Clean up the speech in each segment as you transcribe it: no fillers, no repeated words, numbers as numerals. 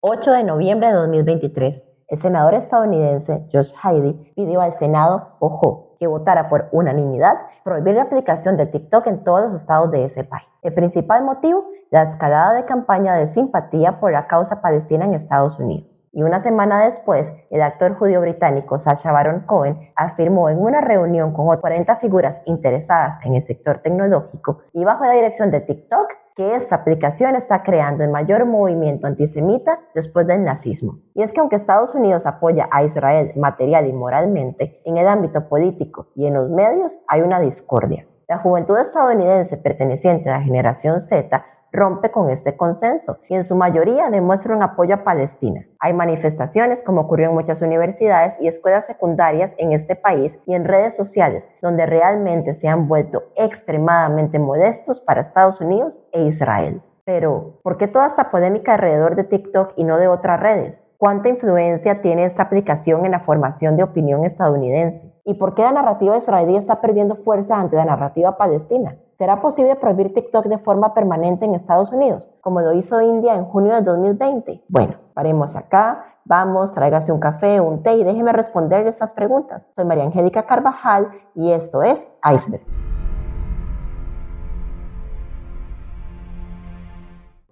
8 de noviembre de 2023, el senador estadounidense Josh Hawley pidió al Senado, ojo, que votara por unanimidad prohibir la aplicación de TikTok en todos los estados de ese país. El principal motivo, la escalada de campaña de simpatía por la causa palestina en Estados Unidos. Y una semana después, el actor judío británico Sacha Baron Cohen afirmó en una reunión con 40 figuras interesadas en el sector tecnológico y bajo la dirección de TikTok que esta aplicación está creando el mayor movimiento antisemita después del nazismo. Y es que aunque Estados Unidos apoya a Israel material y moralmente, en el ámbito político y en los medios hay una discordia. La juventud estadounidense perteneciente a la generación Z rompe con este consenso y en su mayoría demuestra un apoyo a Palestina. Hay manifestaciones, como ocurrió en muchas universidades y escuelas secundarias en este país y en redes sociales, donde realmente se han vuelto extremadamente molestos para Estados Unidos e Israel. Pero, ¿por qué toda esta polémica alrededor de TikTok y no de otras redes? ¿Cuánta influencia tiene esta aplicación en la formación de opinión estadounidense? ¿Y por qué la narrativa israelí está perdiendo fuerza ante la narrativa palestina? ¿Será posible prohibir TikTok de forma permanente en Estados Unidos, como lo hizo India en junio de 2020? Bueno, paremos acá, vamos, tráigase un café, un té y déjeme responder estas preguntas. Soy María Angélica Carvajal y esto es Iceberg.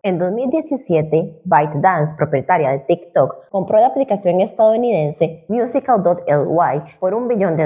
En 2017, ByteDance, propietaria de TikTok, compró la aplicación estadounidense Musical.ly por $1 billón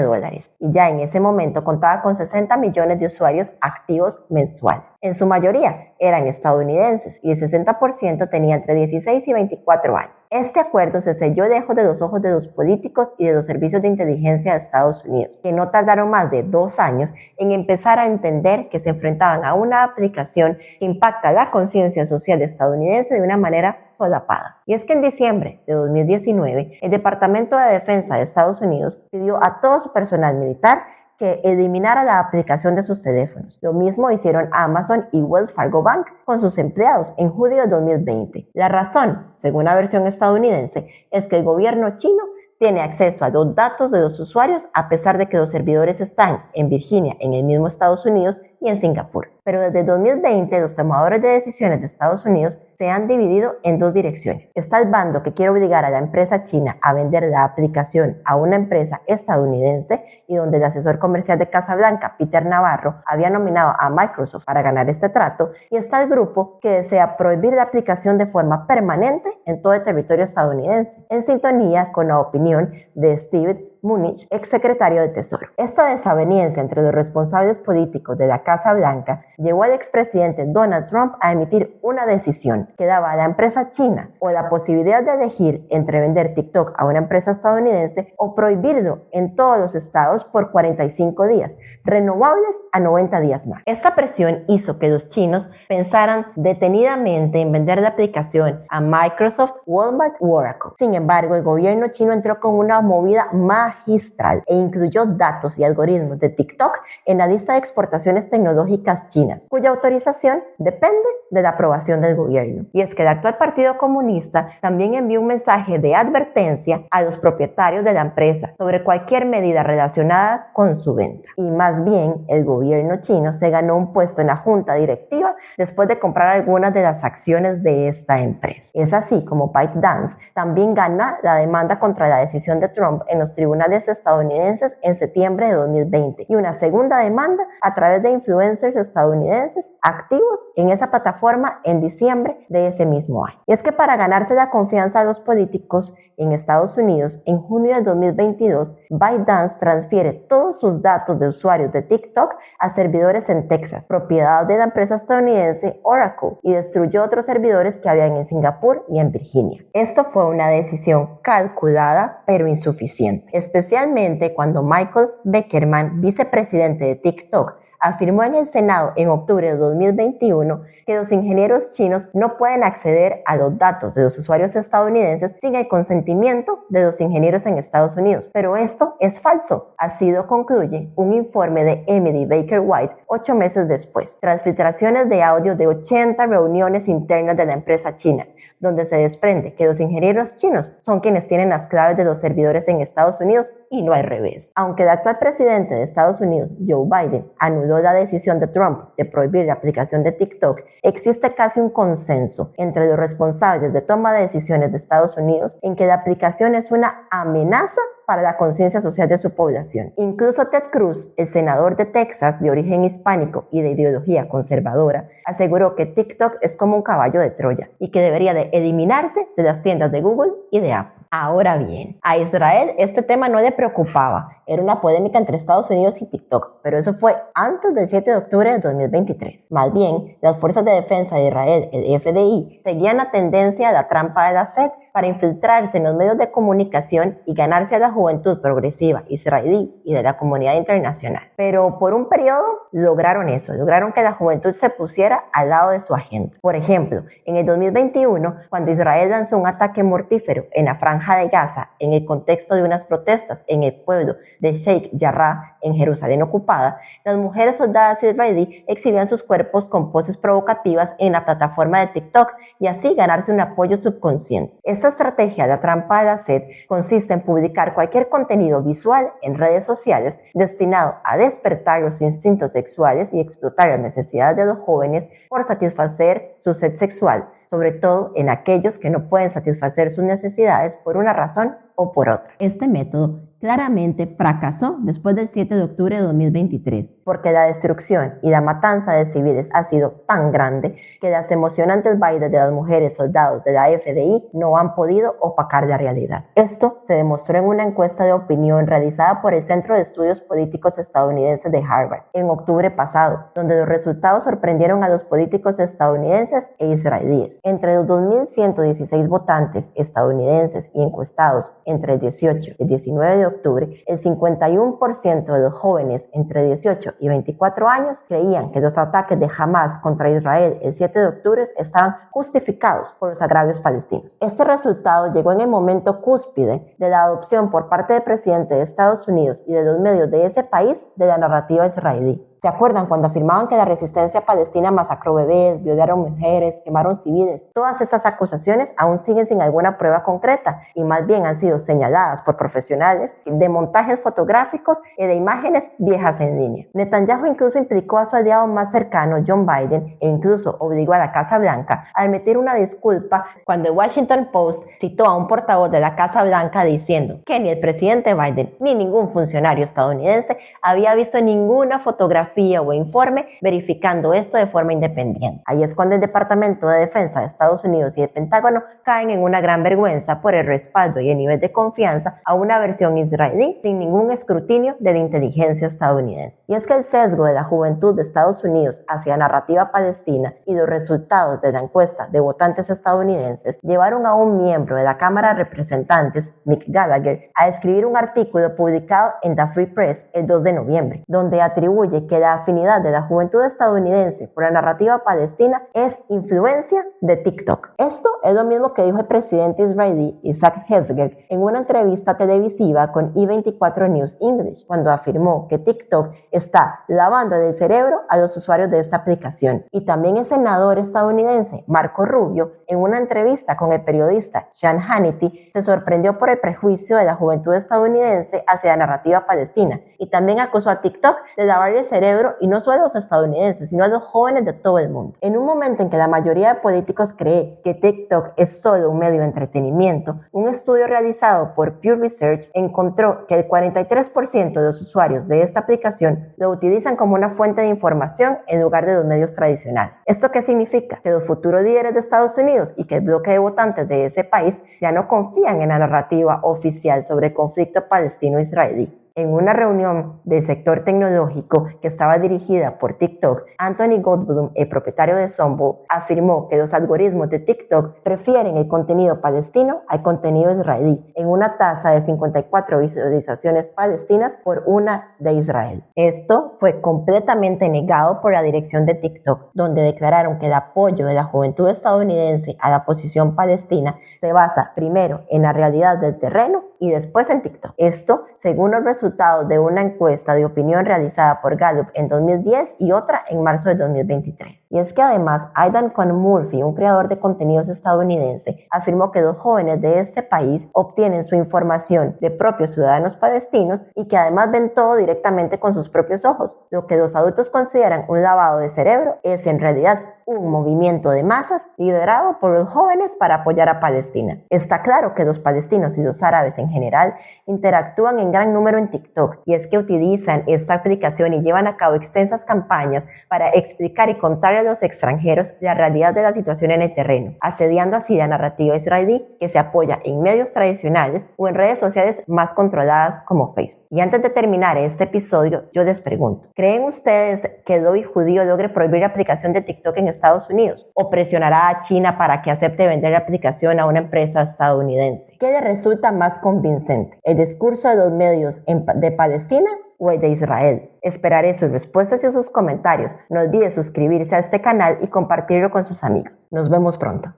y ya en ese momento contaba con 60 millones de usuarios activos mensuales. En su mayoría eran estadounidenses y el 60% tenía entre 16 y 24 años. Este acuerdo se selló lejos de los ojos de los políticos y de los servicios de inteligencia de Estados Unidos, que no tardaron más de 2 años en empezar a entender que se enfrentaban a una aplicación que impacta la conciencia social estadounidense de una manera solapada. Y es que en diciembre de 2019, el Departamento de Defensa de Estados Unidos pidió a todo su personal militar que eliminara la aplicación de sus teléfonos. Lo mismo hicieron Amazon y Wells Fargo Bank con sus empleados en julio de 2020. La razón, según la versión estadounidense, es que el gobierno chino tiene acceso a los datos de los usuarios a pesar de que los servidores están en Virginia, en el mismo Estados Unidos, y en Singapur. Pero desde 2020 los tomadores de decisiones de Estados Unidos se han dividido en dos direcciones. Está el bando que quiere obligar a la empresa china a vender la aplicación a una empresa estadounidense y donde el asesor comercial de Casa Blanca, Peter Navarro, había nominado a Microsoft para ganar este trato, y está el grupo que desea prohibir la aplicación de forma permanente en todo el territorio estadounidense, en sintonía con la opinión de Steve Mnuchin, exsecretario de Tesoro. Esta desaveniencia entre los responsables políticos de la Casa Blanca llevó al expresidente Donald Trump a emitir una decisión que daba a la empresa china o la posibilidad de elegir entre vender TikTok a una empresa estadounidense o prohibirlo en todos los estados por 45 días, renovables a 90 días más. Esta presión hizo que los chinos pensaran detenidamente en vender la aplicación a Microsoft, Walmart u Oracle. Sin embargo, el gobierno chino entró con una movida magistral e incluyó datos y algoritmos de TikTok en la lista de exportaciones tecnológicas chinas, cuya autorización depende de la aprobación del gobierno. Y es que el actual Partido Comunista también envió un mensaje de advertencia a los propietarios de la empresa sobre cualquier medida relacionada con su venta. Y más bien, el gobierno chino se ganó un puesto en la junta directiva después de comprar algunas de las acciones de esta empresa. Es así como ByteDance también gana la demanda contra la decisión de Trump en los tribunales estadounidenses en septiembre de 2020 y una segunda demanda a través de influencers estadounidenses activos en esa plataforma en diciembre de ese mismo año. Y es que para ganarse la confianza de los políticos en Estados Unidos, en junio de 2022, ByteDance transfiere todos sus datos de usuarios de TikTok a servidores en Texas, propiedad de la empresa estadounidense Oracle, y destruyó otros servidores que habían en Singapur y en Virginia. Esto fue una decisión calculada pero insuficiente, especialmente cuando Michael Beckerman, vicepresidente de TikTok, afirmó en el Senado en octubre de 2021 que los ingenieros chinos no pueden acceder a los datos de los usuarios estadounidenses sin el consentimiento de los ingenieros en Estados Unidos. Pero esto es falso, así lo concluye un informe de Emily Baker White 8 meses después, tras filtraciones de audio de 80 reuniones internas de la empresa china, donde se desprende que los ingenieros chinos son quienes tienen las claves de los servidores en Estados Unidos y no al revés. Aunque el actual presidente de Estados Unidos, Joe Biden, anuló la decisión de Trump de prohibir la aplicación de TikTok, existe casi un consenso entre los responsables de toma de decisiones de Estados Unidos en que la aplicación es una amenaza para la conciencia social de su población. Incluso Ted Cruz, el senador de Texas de origen hispánico y de ideología conservadora, aseguró que TikTok es como un caballo de Troya y que debería de eliminarse de las tiendas de Google y de Apple. Ahora bien, a Israel este tema no le preocupaba, era una polémica entre Estados Unidos y TikTok, pero eso fue antes del 7 de octubre de 2023. Más bien, las Fuerzas de Defensa de Israel, el FDI, seguían la tendencia de la trampa de Dasset para infiltrarse en los medios de comunicación y ganarse a la juventud progresiva israelí y de la comunidad internacional. Pero por un periodo lograron eso, lograron que la juventud se pusiera al lado de su agenda. Por ejemplo, en el 2021, cuando Israel lanzó un ataque mortífero en la Franja de Gaza en el contexto de unas protestas en el pueblo de Sheikh Jarrah en Jerusalén ocupada, las mujeres soldadas israelíes exhibían sus cuerpos con poses provocativas en la plataforma de TikTok y así ganarse un apoyo subconsciente. Esta estrategia, la trampa de Dasset, consiste en publicar cualquier contenido visual en redes sociales destinado a despertar los instintos sexuales y explotar las necesidades de los jóvenes por satisfacer su sed sexual, sobre todo en aquellos que no pueden satisfacer sus necesidades por una razón o por otra. Este método claramente fracasó después del 7 de octubre de 2023, porque la destrucción y la matanza de civiles ha sido tan grande que las emocionantes bailes de las mujeres soldados de la FDI no han podido opacar la realidad. Esto se demostró en una encuesta de opinión realizada por el Centro de Estudios Políticos Estadounidenses de Harvard en octubre pasado, donde los resultados sorprendieron a los políticos estadounidenses e israelíes. Entre los 2.116 votantes estadounidenses y encuestados entre el 18 y el 19 de octubre, el 51% de los jóvenes entre 18 y 24 años creían que los ataques de Hamas contra Israel el 7 de octubre estaban justificados por los agravios palestinos. Este resultado llegó en el momento cúspide de la adopción por parte del presidente de Estados Unidos y de los medios de ese país de la narrativa israelí. ¿Se acuerdan cuando afirmaban que la resistencia palestina masacró bebés, violaron mujeres, quemaron civiles? Todas esas acusaciones aún siguen sin alguna prueba concreta y más bien han sido señaladas por profesionales de montajes fotográficos y de imágenes viejas en línea. Netanyahu incluso implicó a su aliado más cercano, John Biden, e incluso obligó a la Casa Blanca a emitir una disculpa cuando el Washington Post citó a un portavoz de la Casa Blanca diciendo que ni el presidente Biden ni ningún funcionario estadounidense había visto ninguna fotografía o informe verificando esto de forma independiente. Ahí es cuando el Departamento de Defensa de Estados Unidos y el Pentágono caen en una gran vergüenza por el respaldo y el nivel de confianza a una versión israelí sin ningún escrutinio de la inteligencia estadounidense. Y es que el sesgo de la juventud de Estados Unidos hacia la narrativa palestina y los resultados de la encuesta de votantes estadounidenses llevaron a un miembro de la Cámara de Representantes, Mick Gallagher, a escribir un artículo publicado en The Free Press el 2 de noviembre, donde atribuye que la afinidad de la juventud estadounidense por la narrativa palestina es influencia de TikTok. Esto es lo mismo que dijo el presidente israelí Isaac Herzog en una entrevista televisiva con E24 News English, cuando afirmó que TikTok está lavando el cerebro a los usuarios de esta aplicación. Y también el senador estadounidense Marco Rubio, en una entrevista con el periodista Sean Hannity, se sorprendió por el prejuicio de la juventud estadounidense hacia la narrativa palestina y también acusó a TikTok de lavar el cerebro y no solo a los estadounidenses, sino a los jóvenes de todo el mundo. En un momento en que la mayoría de políticos cree que TikTok es solo un medio de entretenimiento, un estudio realizado por Pew Research encontró que el 43% de los usuarios de esta aplicación lo utilizan como una fuente de información en lugar de los medios tradicionales. ¿Esto qué significa? Que los futuros líderes de Estados Unidos y que el bloque de votantes de ese país ya no confían en la narrativa oficial sobre el conflicto palestino-israelí. En una reunión del sector tecnológico que estaba dirigida por TikTok, Anthony Goldblum, el propietario de Zombo, afirmó que los algoritmos de TikTok prefieren el contenido palestino al contenido israelí, en una tasa de 54 visualizaciones palestinas por una de Israel. Esto fue completamente negado por la dirección de TikTok, donde declararon que el apoyo de la juventud estadounidense a la posición palestina se basa primero en la realidad del terreno y después en TikTok. Esto según los resultados de una encuesta de opinión realizada por Gallup en 2010 y otra en marzo de 2023. Y es que además Aidan Cohn Murphy, un creador de contenidos estadounidense, afirmó que los jóvenes de este país obtienen su información de propios ciudadanos palestinos y que además ven todo directamente con sus propios ojos. Lo que los adultos consideran un lavado de cerebro es en realidad un movimiento de masas liderado por los jóvenes para apoyar a Palestina. Está claro que los palestinos y los árabes en general interactúan en gran número en TikTok, y es que utilizan esta aplicación y llevan a cabo extensas campañas para explicar y contarle a los extranjeros la realidad de la situación en el terreno, asediando así la narrativa israelí que se apoya en medios tradicionales o en redes sociales más controladas como Facebook. Y antes de terminar este episodio, yo les pregunto, ¿creen ustedes que el lobby judío logre prohibir la aplicación de TikTok en Estados Unidos? ¿O presionará a China para que acepte vender la aplicación a una empresa estadounidense? ¿Qué le resulta más convincente? ¿El discurso de los medios de Palestina o el de Israel? Esperaré sus respuestas y sus comentarios. No olvide suscribirse a este canal y compartirlo con sus amigos. Nos vemos pronto.